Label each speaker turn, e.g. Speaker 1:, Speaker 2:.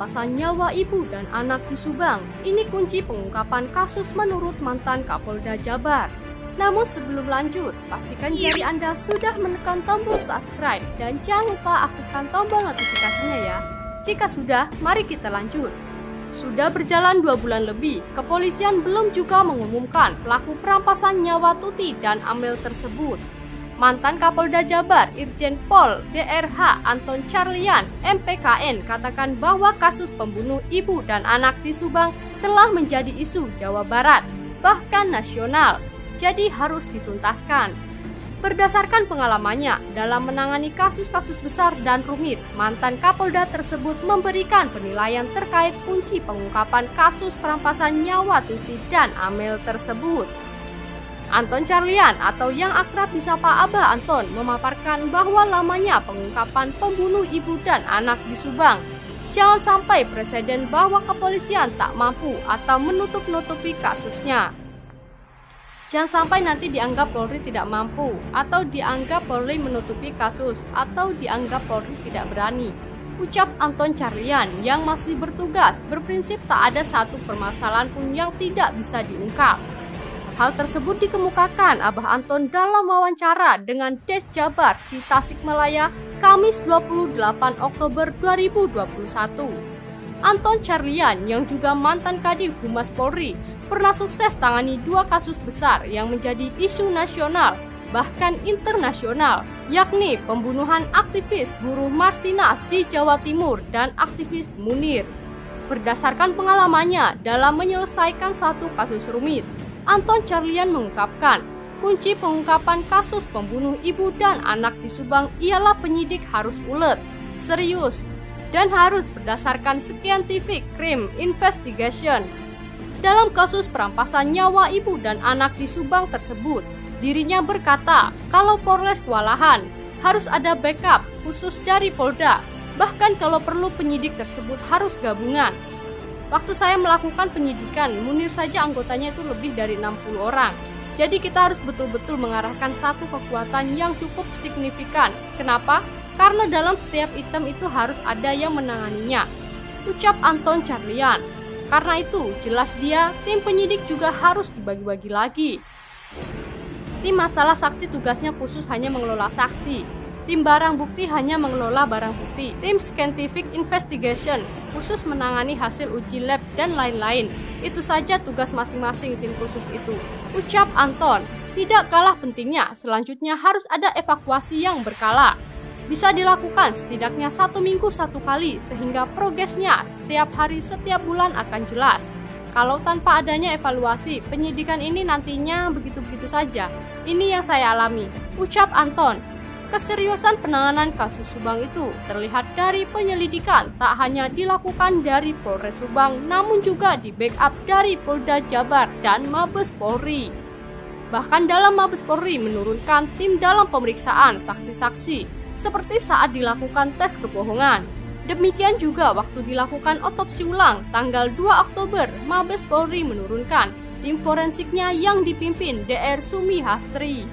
Speaker 1: perampasan nyawa ibu dan anak di Subang. Ini kunci pengungkapan kasus menurut mantan Kapolda Jabar. Namun sebelum lanjut, pastikan jari Anda sudah menekan tombol subscribe dan jangan lupa aktifkan tombol notifikasinya ya. Jika sudah, mari kita lanjut. Sudah berjalan 2 bulan lebih, kepolisian belum juga mengumumkan pelaku perampasan nyawa Tuti dan Amel tersebut. Mantan Kapolda Jabar, Irjen Pol DRH Anton Carlyan, MPKN, katakan bahwa kasus pembunuh ibu dan anak di Subang telah menjadi isu Jawa Barat, bahkan nasional, jadi harus dituntaskan. Berdasarkan pengalamannya dalam menangani kasus-kasus besar dan rumit, mantan Kapolda tersebut memberikan penilaian terkait kunci pengungkapan kasus perampasan nyawa Tuti dan Amel tersebut. Anton Carlyan atau yang akrab disapa Abah Anton memaparkan bahwa lamanya pengungkapan pembunuh ibu dan anak di Subang. Jangan sampai presiden bahwa kepolisian tak mampu atau menutup-nutupi kasusnya. Jangan sampai nanti dianggap Polri tidak mampu atau dianggap Polri menutupi kasus atau dianggap Polri tidak berani. Ucap Anton Carlyan yang masih bertugas berprinsip tak ada satu permasalahan pun yang tidak bisa diungkap. Hal tersebut dikemukakan Abah Anton dalam wawancara dengan Des Jabar di Tasikmalaya, Kamis 28 Oktober 2021. Anton Carlyan yang juga mantan Kadif Humas Polri pernah sukses tangani 2 kasus besar yang menjadi isu nasional bahkan internasional, yakni pembunuhan aktivis buruh Marsinas di Jawa Timur dan aktivis Munir. Berdasarkan pengalamannya dalam menyelesaikan satu kasus rumit, Anton Carlyan mengungkapkan, kunci pengungkapan kasus pembunuh ibu dan anak di Subang ialah penyidik harus ulet, serius, dan harus berdasarkan scientific crime investigation. Dalam kasus perampasan nyawa ibu dan anak di Subang tersebut, dirinya berkata kalau Polres kewalahan, harus ada backup khusus dari Polda, bahkan kalau perlu penyidik tersebut harus gabungan. Waktu saya melakukan penyidikan, Munir saja anggotanya itu lebih dari 60 orang. Jadi kita harus betul-betul mengarahkan satu kekuatan yang cukup signifikan. Kenapa? Karena dalam setiap item itu harus ada yang menanganinya. Ucap Anton Carlyan. Karena itu, jelas dia, tim penyidik juga harus dibagi-bagi lagi. Tim masalah saksi tugasnya khusus hanya mengelola saksi. Tim barang bukti hanya mengelola barang bukti. Tim scientific investigation khusus menangani hasil uji lab dan lain-lain. Itu saja tugas masing-masing tim khusus itu. Ucap Anton. Tidak kalah pentingnya, selanjutnya harus ada evakuasi yang berkala. Bisa dilakukan setidaknya 1 minggu 1 kali sehingga progresnya setiap hari setiap bulan akan jelas. Kalau tanpa adanya evaluasi, penyidikan ini nantinya begitu-begitu saja. Ini yang saya alami. Ucap Anton. Keseriusan penanganan kasus Subang itu terlihat dari penyelidikan tak hanya dilakukan dari Polres Subang namun juga di backup dari Polda Jabar dan Mabes Polri. Bahkan dalam Mabes Polri menurunkan tim dalam pemeriksaan saksi-saksi seperti saat dilakukan tes kebohongan. Demikian juga waktu dilakukan otopsi ulang tanggal 2 Oktober, Mabes Polri menurunkan tim forensiknya yang dipimpin Dr. Sumi Hastri.